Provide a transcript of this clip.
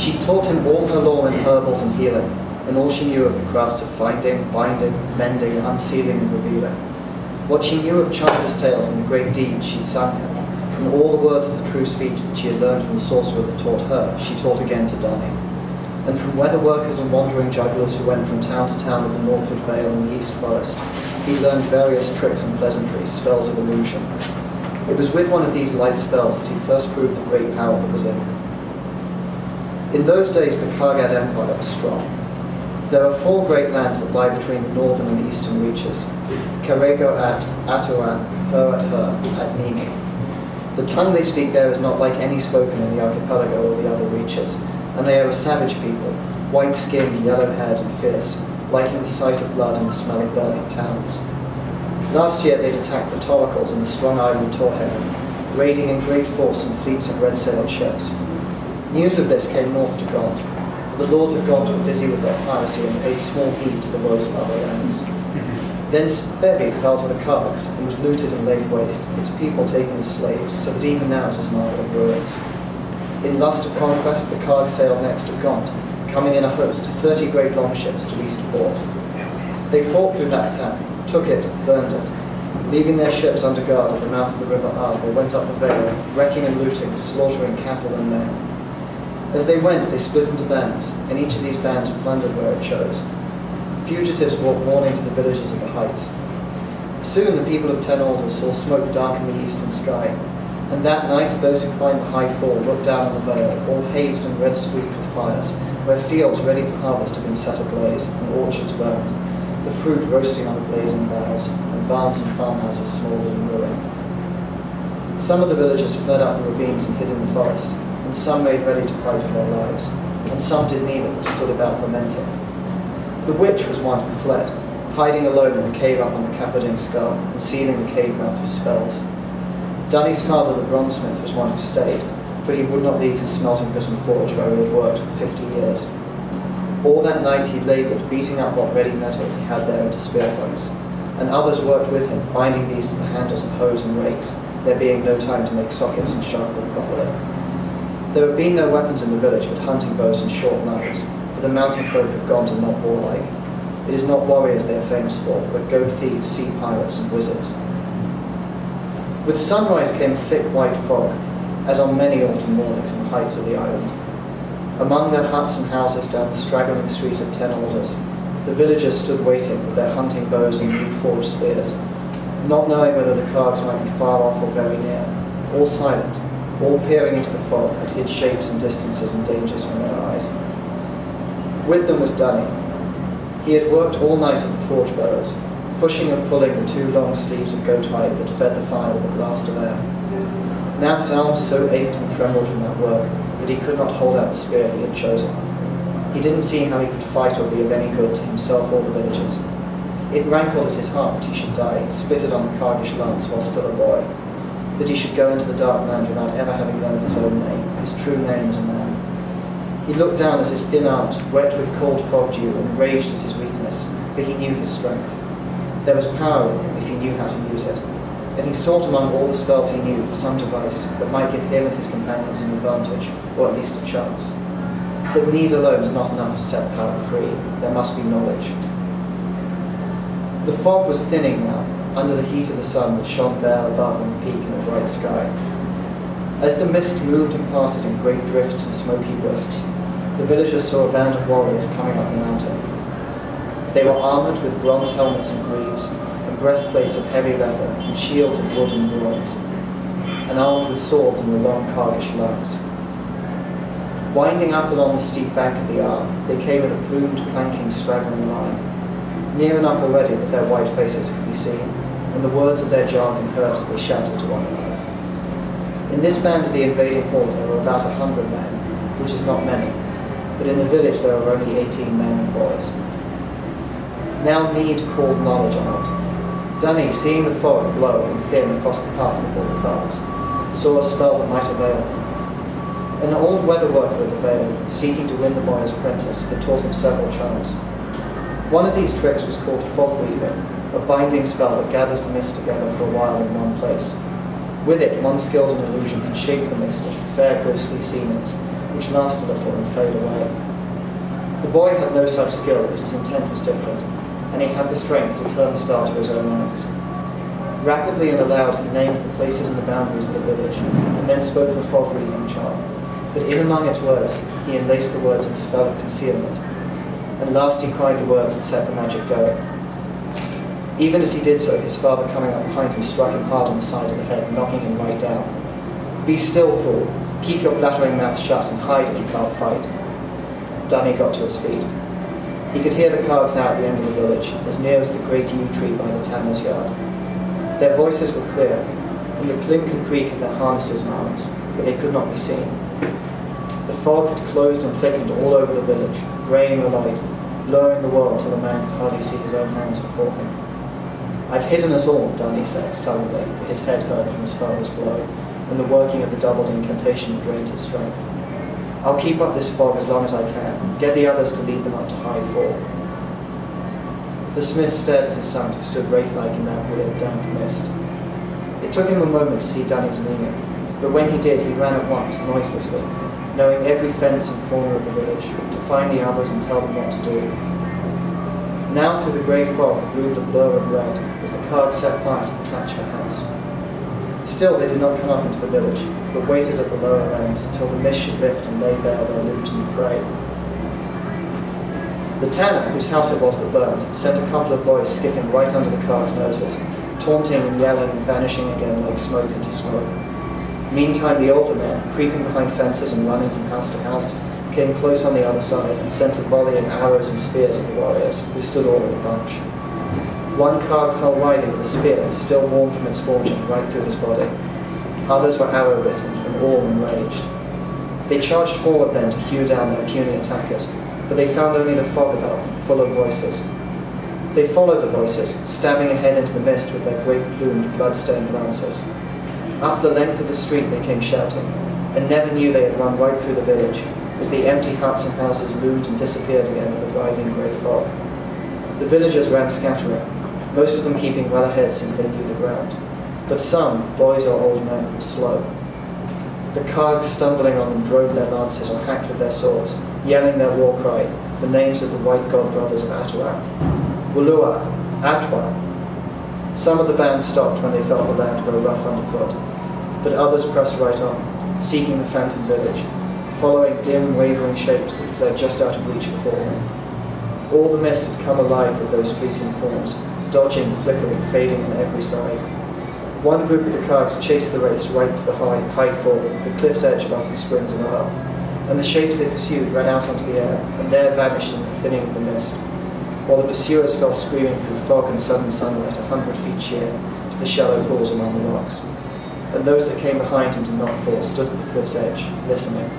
She taught him all her lore in herbals and healing, and all she knew of the crafts of finding, binding, mending, unsealing, and revealing. What she knew of childless tales and the great deeds she'd sung him, and all the words of the true speech that she had learned from the sorcerer that taught her, she taught again to Dunny. And from weather workers and wandering jugglers who went from town to town of the northward vale and the east forest, he learned various tricks and pleasantries, spells of illusion. It was with one of these light spells that he first proved the great power that was in him. In those days the Kargad Empire was strong. There are 4 great lands that lie between the northern and eastern reaches: Karego at Atuan, Her at Her, at Nini. The tongue they speak there is not like any spoken in the archipelago or the other reaches, and they are a savage people, white-skinned, yellow-haired and fierce, liking the sight of blood and the smell of burning towns. Last year they'd attacked the Toracles in the strong island Torhaven, raiding in great force in fleets of red-sailed ships. News of this came north to Gaunt. The lords of Gaunt were busy with their piracy and paid small heed to the woes of other lands. Then Spevi fell to the Kargs and was looted and laid waste, its people taken as slaves, so that even now it is an isle of ruins. In lust of conquest, the Kargs sailed next to Gaunt, coming in a host, 30 great longships to east port. They fought through that town, took it, burned it. Leaving their ships under guard at the mouth of the river Arl, they went up the vale, wrecking and looting, slaughtering cattle and men. As they went, they split into bands, and each of these bands plundered where it chose. Fugitives brought warning to the villages of the heights. Soon the people of Ten Alders saw smoke darken the eastern sky, and that night those who climbed the high fall looked down on the vale, all hazed and red-streaked with fires, where fields ready for harvest had been set ablaze, and orchards burned, the fruit roasting on the blazing boughs, and barns and farmhouses smouldered in ruin. Some of the villagers fled up the ravines and hid in the forest, and some made ready to fight for their lives, and some did neither, but stood about lamenting. The witch was one who fled, hiding alone in the cave up on the Capoding skull, and sealing the cave mouth with spells. Dunny's father, the bronzesmith, was one who stayed, for he would not leave his smelting pit and forge where he had worked for 50 years. All that night he laboured, beating up what ready metal he had there into spear points, and others worked with him, binding these to the handles of hoes and rakes, there being no time to make sockets and sharpen them properly. There had been no weapons in the village but hunting bows and short knives, for the mountain folk of Gaunt are not warlike. It is not warriors they are famous for, but goat thieves, sea pirates, and wizards. With sunrise came thick white fog, as on many autumn mornings in the heights of the island. Among their huts and houses down the straggling street of Ten Alders, the villagers stood waiting with their hunting bows and new forged spears, not knowing whether the Kargs might be far off or very near, all silent, all peering into the fog that hid shapes and distances and dangers from their eyes. With them was Dunny. He had worked all night at the forge bellows, pushing and pulling the 2 long sleeves of goat hide that fed the fire with a blast of air. Now his arms so ached and trembled from that work that he could not hold out the spear he had chosen. He didn't see how he could fight or be of any good to himself or the villagers. It rankled at his heart that he should die, spitted on the Kargish lance while still a boy, that he should go into the dark land without ever having known his own name, his true name as a man. He looked down as his thin arms, wet with cold fog dew, and raged at his weakness, for he knew his strength. There was power in him if he knew how to use it, and he sought among all the spells he knew for some device that might give him and his companions an advantage, or at least a chance. But need alone is not enough to set power free. There must be knowledge. The fog was thinning now, under the heat of the sun that shone bare above on the peak in a bright sky. As the mist moved and parted in great drifts and smoky wisps, the villagers saw a band of warriors coming up the mountain. They were armoured with bronze helmets and greaves, and breastplates of heavy leather, and shields of wood and bronze, and armed with swords in the long Kargish lance. Winding up along the steep bank of the Arm, they came in a plumed, clanking, straggling line, near enough already that their white faces could be seen, and the words of their jargon heard as they shouted to one another. In this band of the invading horde there were about 100 men, which is not many, but in the village there were only 18 men and boys. Now need called knowledge out. Dunny, seeing the fog blow and thin across the path before the carts, saw a spell that might avail him. An old weather worker of the Vale, seeking to win the boy as apprentice, had taught him several charms. One of these tricks was called fog weaving, a binding spell that gathers the mist together for a while in one place. With it, one skilled in illusion can shape the mist into fair ghostly seemings, which laughed a little and faded away. The boy had no such skill, but his intent was different, and he had the strength to turn the spell to his own ends. Rapidly and aloud he named the places and the boundaries of the village, and then spoke the fog-breathing charm. But in among its words, he enlaced the words of a spell of concealment, and last he cried the word that set the magic going. Even as he did so, his father coming up behind him struck him hard on the side of the head, knocking him right down. "Be still, fool. Keep your blattering mouth shut and hide if you can't fight." Dunny got to his feet. He could hear the cards now at the end of the village, as near as the great yew tree by the tanner's yard. Their voices were clear, and the clink and creak of their harnesses and arms, but they could not be seen. The fog had closed and thickened all over the village, greying the light, blurring the world till a man could hardly see his own hands before him. "I've hidden us all," Dunny said sullenly, for his head hurt from his father's blow, and the working of the doubled incantation drained his strength. "I'll keep up this fog as long as I can, get the others to lead them up to High Fall." The smith stared at his son, who stood wraith-like in that weird, damp mist. It took him a moment to see Dunny's meaning, but when he did, he ran at once, noiselessly, knowing every fence and corner of the village, to find the others and tell them what to do. Now through the grey fog loomed a blur of red, as the cards set fire to the Thatcher house. Still they did not come up into the village, but waited at the lower end till the mist should lift and lay bare their loot and prey. The tanner, whose house it was that burned, sent a couple of boys skipping right under the cards' noses, taunting and yelling and vanishing again like smoke into smoke. Meantime the older men, creeping behind fences and running from house to house, came close on the other side and sent a volley of arrows and spears at the warriors, who stood all in a bunch. One carg fell writhing with a spear, still warm from its forging, right through his body. Others were arrow-bitten, and all enraged. They charged forward then to hew down their puny attackers, but they found only the fog about them, full of voices. They followed the voices, stabbing ahead into the mist with their great plumed, blood-stained lances. Up the length of the street they came shouting, and never knew they had run right through the village, as the empty huts and houses loomed and disappeared again in the writhing grey fog. The villagers ran scattering, most of them keeping well ahead since they knew the ground. But some, boys or old men, were slow. The cargs stumbling on them drove their lances or hacked with their swords, yelling their war cry, the names of the white god brothers of Atuak. Wulua, Atwa. Some of the band stopped when they felt the land grow rough underfoot, but others pressed right on, seeking the phantom village, following dim, wavering shapes that fled just out of reach before them. All the mist had come alive with those fleeting forms, dodging, flickering, fading on every side. One group of the cargs chased the wraiths right to the high fall, the cliff's edge above the springs of Earl, and the shapes they pursued ran out onto the air, and there vanished in the thinning of the mist, while the pursuers fell screaming through fog and sudden sunlight 100 feet sheer to the shallow pools among the rocks, and those that came behind and did not fall stood at the cliff's edge, listening.